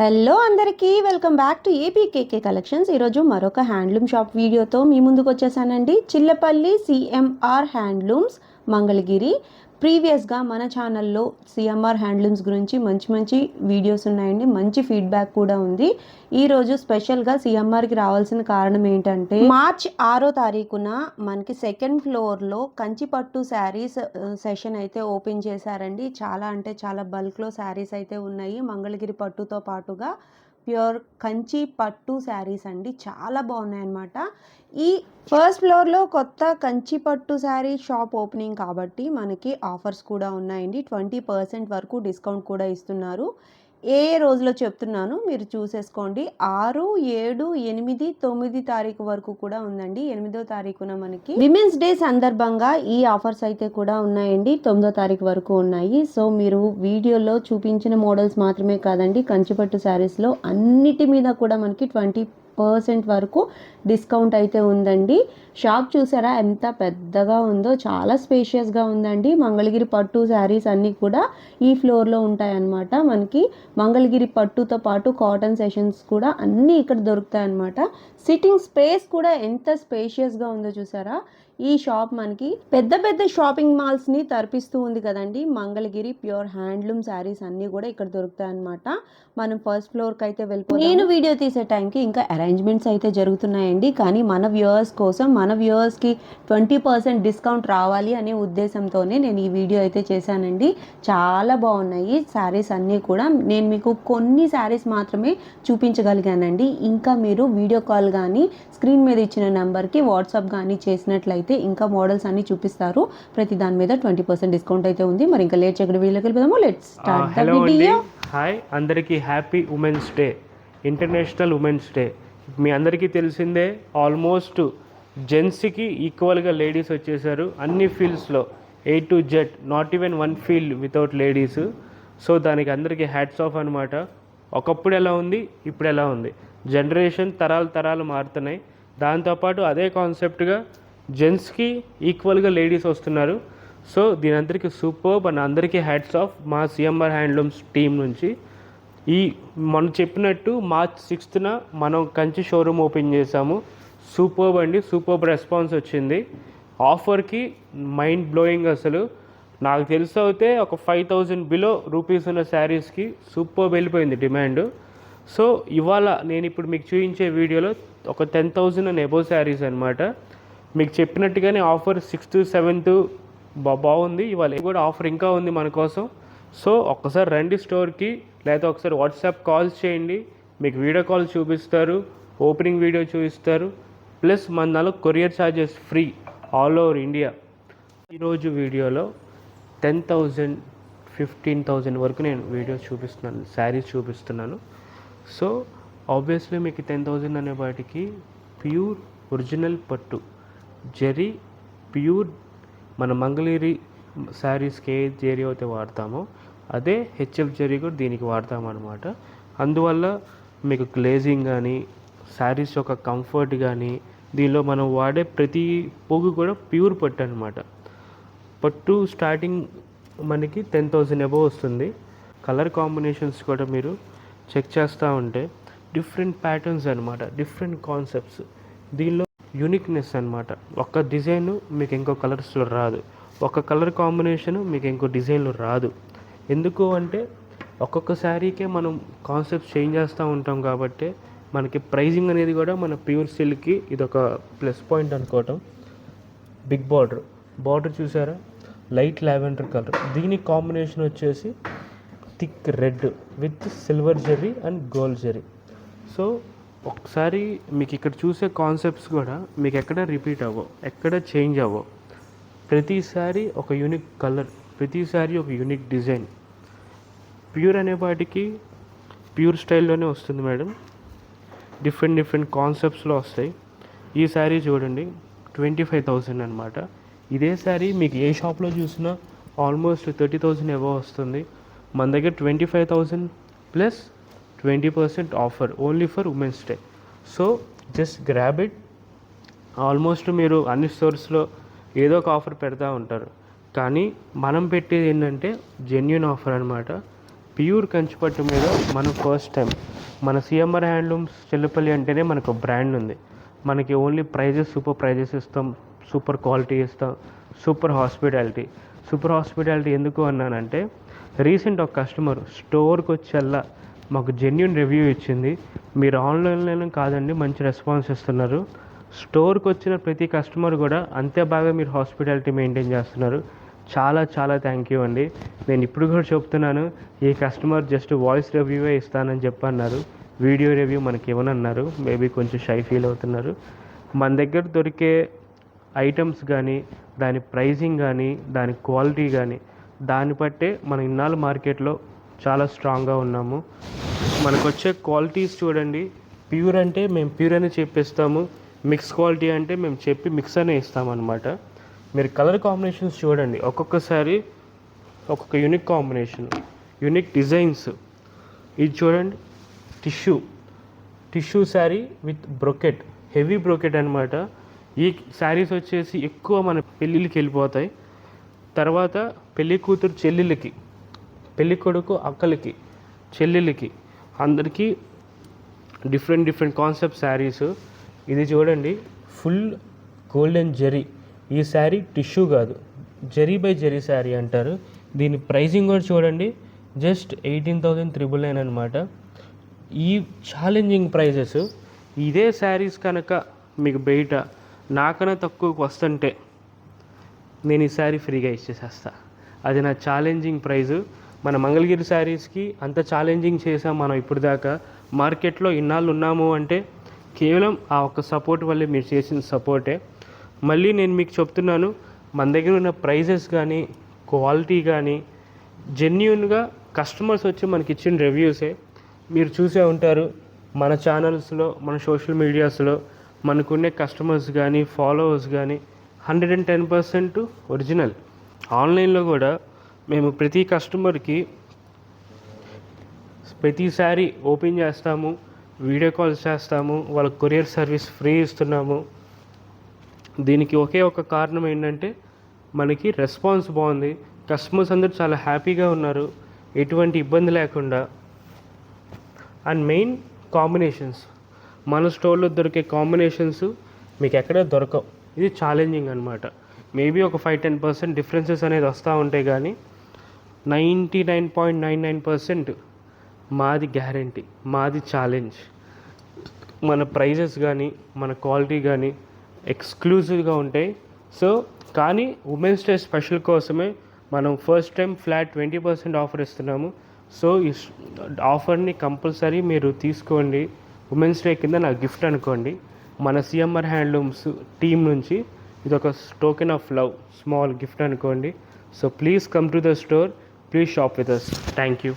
Hello అందరికీ welcome back to APKK collections. ఈరోజు మరొక హ్యాండ్లూమ్ షాప్ వీడియోతో మీ ముందుకు వచ్చేసానండి. Chillapalli CMR handlooms Mangalagiri. ప్రీవియస్గా మన ఛానల్లో సిఎంఆర్ హ్యాండ్లూమ్స్ గురించి మంచి వీడియోస్ ఉన్నాయండి, మంచి ఫీడ్బ్యాక్ కూడా ఉంది. ఈరోజు స్పెషల్గా సిఎంఆర్కి రావాల్సిన కారణం ఏంటంటే మార్చ్ 6వ తారీఖున మనకి సెకండ్ ఫ్లోర్లో కంచిపట్టు శారీస్ సెషన్ అయితే ఓపెన్ చేశారండి. చాలా అంటే చాలా బల్క్లో శారీస్ అయితే ఉన్నాయి. మంగళగిరి పట్టుతో పాటుగా ప్యూర్ కంచి పట్టు శారీస్ అండి, చాలా బాగున్నాయి అన్నమాట. ఈ ఫస్ట్ ఫ్లోర్లో కొత్త కంచి పట్టు శారీ షాప్ ఓపెనింగ్ కాబట్టి మనకి ఆఫర్స్ కూడా ఉన్నాయండి. 20% వరకు డిస్కౌంట్ కూడా ఇస్తున్నారు. ఏ రోజులో చెప్తున్నాను మీరు చూసేసుకోండి. 6, 7, 8, 9 తారీఖు వరకు కూడా ఉందండి. 8వ తారీఖున మనకి విమెన్స్ డే సందర్భంగా ఈ ఆఫర్స్ అయితే కూడా ఉన్నాయండి. 9వ తారీఖు వరకు ఉన్నాయి. సో మీరు వీడియోలో చూపించిన మోడల్స్ మాత్రమే కాదండి, కంచిపట్టు శారీస్లో అన్నిటి మీద కూడా మనకి 20% వరకు డిస్కౌంట్ అయితే ఉందండి. షాప్ చూసారా ఎంత పెద్దగా ఉందో, చాలా స్పేషియస్గా ఉందండి. మంగళగిరి పట్టు శారీస్ అన్నీ కూడా ఈ ఫ్లోర్లో ఉంటాయన్నమాట. మనకి మంగళగిరి పట్టుతో పాటు కాటన్ సెషన్స్ కూడా అన్నీ ఇక్కడ దొరుకుతాయి అన్నమాట. సిట్టింగ్ స్పేస్ కూడా ఎంత స్పేషియస్గా ఉందో చూసారా. ఈ షాప్ మనకి పెద్ద షాపింగ్ మాల్స్ని తరపిస్తూ ఉంది కదండి. మంగళగిరి ప్యూర్ హ్యాండ్లూమ్ శారీస్ అన్నీ కూడా ఇక్కడ దొరుకుతాయి అన్నమాట. మనం ఫస్ట్ ఫ్లోర్కి అయితే వెళ్ళిపోతాం. నేను వీడియో తీసే టైంకి ఇంకా అరేంజ్మెంట్స్ అయితే జరుగుతున్నాయండి, కానీ మన వ్యూవర్స్ కోసం, మన వ్యూవర్స్కి 20% డిస్కౌంట్ రావాలి అనే ఉద్దేశంతోనే నేను ఈ వీడియో అయితే చేశానండి. చాలా బాగున్నాయి శారీస్ అన్నీ కూడా. నేను మీకు కొన్ని శారీస్ మాత్రమే చూపించగలిగానండి. ఇంకా మీరు వీడియో కాల్ కానీ స్క్రీన్ మీద ఇచ్చిన నెంబర్కి వాట్సాప్ కానీ చేసినట్లయితే ఇంకా మోడల్స్ అన్ని చూపిస్తారు. ప్రతి దాని మీద 20% డిస్కౌంట్ అయితే ఉంది. మరి ఇంకా లేట్ చేయకుండా వీడియోకి వెళ్ళిపోదాము. Let's start the video. Hi అందరికీ, happy women's day, international women's day. మీ అందరికీ తెలిసిందే, ఆల్మోస్ట్ జెంట్స్కి ఈక్వల్గా లేడీస్ వచ్చేసారు అన్ని ఫీల్డ్స్లో. A to Z, not even one field without ladies. So దానికి అందరికీ హ్యాట్స్ ఆఫ్ అనమాట. ఒకప్పుడు ఎలా ఉంది, ఇప్పుడు ఎలా ఉంది, జనరేషన్ తరాలు మారుతున్నాయి. దాంతోపాటు అదే కాన్సెప్ట్గా జెంట్స్కి ఈక్వల్గా లేడీస్ వస్తున్నారు. సో దీని అందరికీ సూపర్బ్ అండ్ అందరికీ హ్యాట్స్ ఆఫ్ మా సిఎంఆర్ హ్యాండ్లూమ్స్ టీం నుంచి. మనం చెప్పినట్టు మార్చ్ 6న మనం కంచి షోరూమ్ ఓపెన్ చేసాము. సూపర్బ్ అండి, సూపర్బ్ రెస్పాన్స్ వచ్చింది. ఆఫర్కి మైండ్ బ్లోయింగ్. అసలు నాకు తెలిసి అయితే ఒక 5,000 బిలో రూపీస్ ఉన్న శారీస్కి సూపర్బ్ వెళ్ళిపోయింది డిమాండ్. సో ఇవాళ నేను ఇప్పుడు మీకు చూపించే వీడియోలో ఒక 10,000 అండ్ అబోవ్ శారీస్ అనమాట. మీకు చెప్పినట్టుగానే ఆఫర్ 6th, 7th బాగుంది. ఇవాళ కూడా ఆఫర్ ఇంకా ఉంది మన కోసం. సో ఒక్కసారి రండి స్టోర్కి, లేదా ఒకసారి వాట్సాప్ కాల్స్ చేయండి. మీకు వీడియో కాల్ చూపిస్తారు, ఓపెనింగ్ వీడియో చూపిస్తారు. ప్లస్ మన దానిలో courier charges free all over India. ఈరోజు వీడియోలో 10,000, 15,000 వరకు నేను వీడియోస్ చూపిస్తున్నాను, శారీస్ చూపిస్తున్నాను. సో ఆబ్వియస్లీ మీకు 10,000 అనే వాటికి ప్యూర్ ఒరిజినల్ పట్టు జరీ, ప్యూర్ మన మంగళగిరి శారీస్కి ఏ జరీ అయితే వాడతామో అదే హెచ్ఎఫ్ జరీ కూడా దీనికి వాడతామన్నమాట. అందువల్ల మీకు గ్లేజింగ్ కానీ, శారీస్ యొక్క కంఫర్ట్ కానీ, దీనిలో మనం వాడే ప్రతి పోగు కూడా ప్యూర్ పట్టు అనమాట. పట్టు స్టార్టింగ్ మనకి 10,000 అబోవ్ వస్తుంది. కలర్ కాంబినేషన్స్ కూడా మీరు చెక్ చేస్తూ ఉంటే డిఫరెంట్ ప్యాటర్న్స్ అనమాట, డిఫరెంట్ కాన్సెప్ట్స్. దీనిలో యూనిక్నెస్ అనమాట. ఒక్క డిజైన్ మీకు ఇంకో కలర్స్లో రాదు, ఒక కలర్ కాంబినేషన్ మీకు ఇంకో డిజైన్లో రాదు. ఎందుకు అంటే ఒక్కొక్క శారీకే మనం కాన్సెప్ట్ చేంజ్ చేస్తూ ఉంటాం కాబట్టి మనకి ప్రైజింగ్ అనేది కూడా మన ప్యూర్ సిల్క్కి ఇదొక ప్లస్ పాయింట్ అనుకోవటం. బిగ్ బార్డర్ చూసారా, లైట్ లావెండర్ కలర్. దీని కాంబినేషన్ వచ్చేసి thick red with silver zari and gold zari. So ఒకసారి మీకు ఇక్కడ చూసే కాన్సెప్ట్స్ కూడా మీకు ఎక్కడ రిపీట్ అవ్వవు, ఎక్కడ చేంజ్ అవ్వవు. ప్రతిసారి ఒక యూనిక్ కలర్, ప్రతిసారి ఒక యూనిక్ డిజైన్. ప్యూర్ అనే వాటికి ప్యూర్ స్టైల్లోనే వస్తుంది మేడం. డిఫరెంట్ కాన్సెప్ట్స్లో వస్తాయి. ఈ శారీ చూడండి, 25,000 అనమాట. ఇదే శారీ మీకు ఏ షాప్లో చూసినా ఆల్మోస్ట్ 30,000 అబోవ్ వస్తుంది. మన దగ్గర 25,000 plus 20% offer only for women's day. So just grab it. Almost మీరు అన్ని స్టోర్స్లో ఏదో ఒక ఆఫర్ పెడతా ఉంటారు, కానీ మనం పెట్టేది ఏంటంటే జెన్యూన్ ఆఫర్ అనమాట. ప్యూర్ కంచిపట్టు మీద మనం ఫస్ట్ టైం మన సిఎంఆర్ హ్యాండ్లూమ్స్ చిల్లపల్లి అంటేనే మనకు బ్రాండ్ ఉంది. మనకి ఓన్లీ సూపర్ ప్రైజెస్ ఇస్తాం, సూపర్ క్వాలిటీ ఇస్తాం, సూపర్ హాస్పిటాలిటీ ఎందుకు అన్నానంటే రీసెంట్ ఒక కస్టమర్ స్టోర్కి వచ్చేలా మాకు జెన్యూన్ రివ్యూ ఇచ్చింది. మీరు ఆన్లైన్లో కాదండి మంచి రెస్పాన్స్ ఇస్తున్నారు, స్టోర్కి వచ్చిన ప్రతి కస్టమర్ కూడా అంతే బాగా మీరు హాస్పిటాలిటీ మెయింటైన్ చేస్తున్నారు, చాలా చాలా థ్యాంక్ యూ అండి. నేను ఇప్పుడు కూడా చెప్తున్నాను, ఈ కస్టమర్ జస్ట్ వాయిస్ రివ్యూవే ఇస్తానని చెప్పన్నారు, వీడియో రివ్యూ మనకి ఇవ్వనన్నారు. మేబీ కొంచెం షై ఫీల్ అవుతున్నారు. మన దగ్గర దొరికే ఐటమ్స్ కానీ దాని ప్రైజింగ్ కానీ దాని క్వాలిటీ కానీ దాన్ని బట్టే మనం ఇన్నాళ్ళు మార్కెట్లో చాలా స్ట్రాంగ్గా ఉన్నాము. మనకు వచ్చే క్వాలిటీస్ చూడండి, ప్యూర్ అంటే మేము ప్యూర్ అనే చెప్పిస్తాము, మిక్స్ క్వాలిటీ అంటే మేము చెప్పి మిక్స్ అనే ఇస్తామన్నమాట. మీరు కలర్ కాంబినేషన్స్ చూడండి, ఒక్కొక్కసారి ఒక్కొక్క యూనిక్ కాంబినేషన్, యూనిక్ డిజైన్స్. ఇది చూడండి, tissue sari with brocade, heavy brocade అనమాట. ఈ శారీస్ వచ్చేసి ఎక్కువ మన పెళ్ళిళ్ళకి వెళ్ళిపోతాయి. తర్వాత పెళ్ళి కూతురు చెల్లెళ్ళకి, పెళ్ళి కొడుకు అక్కలకి, చెల్లెళ్ళకి అందరికీ డిఫరెంట్ కాన్సెప్ట్ శారీస్. ఇది చూడండి, ఫుల్ గోల్డెన్ జరీ. ఈ శారీ టిష్యూ కాదు, జరీ బై జరీ శారీ అంటారు. దీని ప్రైజింగ్ కూడా చూడండి, జస్ట్ 18,999 అనమాట. ఈ ఛాలెంజింగ్ ప్రైజెస్. ఇదే శారీస్ కనుక మీకు బయట నాకన్నా తక్కువకు వస్తుంటే నేను ఈ శారీ ఫ్రీగా ఇచ్చేసేస్తా. అది నా ఛాలెంజింగ్ ప్రైజు. మన మంగళగిరి శారీస్కి అంత ఛాలెంజింగ్ చేసాం మనం ఇప్పుడు దాకా. మార్కెట్లో ఇన్నాళ్ళు ఉన్నాము అంటే కేవలం ఆ ఒక్క సపోర్ట్ వల్లే, మీరు చేసిన సపోర్టే. మళ్ళీ నేను మీకు చెప్తున్నాను, మన దగ్గర ఉన్న ప్రైజెస్ కానీ క్వాలిటీ కానీ జెన్యూన్గా కస్టమర్స్ వచ్చి మనకి ఇచ్చిన రివ్యూసే. మీరు చూసే ఉంటారు మన ఛానల్స్లో, మన సోషల్ మీడియాస్లో మనకున్నే కస్టమర్స్ కానీ ఫాలోవర్స్ కానీ 110% ఒరిజినల్. ఆన్లైన్లో కూడా మేము ప్రతి కస్టమర్కి ప్రతిసారి ఓపెన్ చేస్తాము, వీడియో కాల్స్ చేస్తాము, వాళ్ళ కొరియర్ సర్వీస్ ఫ్రీ ఇస్తున్నాము. దీనికి ఒకే ఒక కారణం ఏంటంటే మనకి రెస్పాన్స్ బాగుంది, కస్టమర్స్ అందరూ చాలా హ్యాపీగా ఉన్నారు, ఎటువంటి ఇబ్బంది లేకుండా. అండ్ మెయిన్ కాంబినేషన్స్, మన స్టోర్లో దొరికే కాంబినేషన్స్ మీకు ఎక్కడ దొరకవు. ఇది ఛాలెంజింగ్ అనమాట. మేబీ ఒక 5-10% డిఫరెన్సెస్ అనేది వస్తూ ఉంటాయి, కానీ 99.99% మాది గ్యారంటీ, మాది ఛాలెంజ్. మన ప్రైజెస్ కానీ మన క్వాలిటీ కానీ ఎక్స్క్లూజివ్గా ఉంటాయి. సో కానీ ఉమెన్స్ డే స్పెషల్ కోసమే మనం ఫస్ట్ టైం ఫ్లాట్ 20% ఆఫర్ ఇస్తున్నాము. సో ఈ ఆఫర్ని కంపల్సరీ మీరు తీసుకోండి. ఉమెన్స్ డే కింద నా గిఫ్ట్ అనుకోండి. మన సిఎంఆర్ హ్యాండ్లూమ్స్ టీమ్ నుంచి ఇది ఒక token of love, small gift అనుకోండి. So please come to the store, please shop with us. Thank you.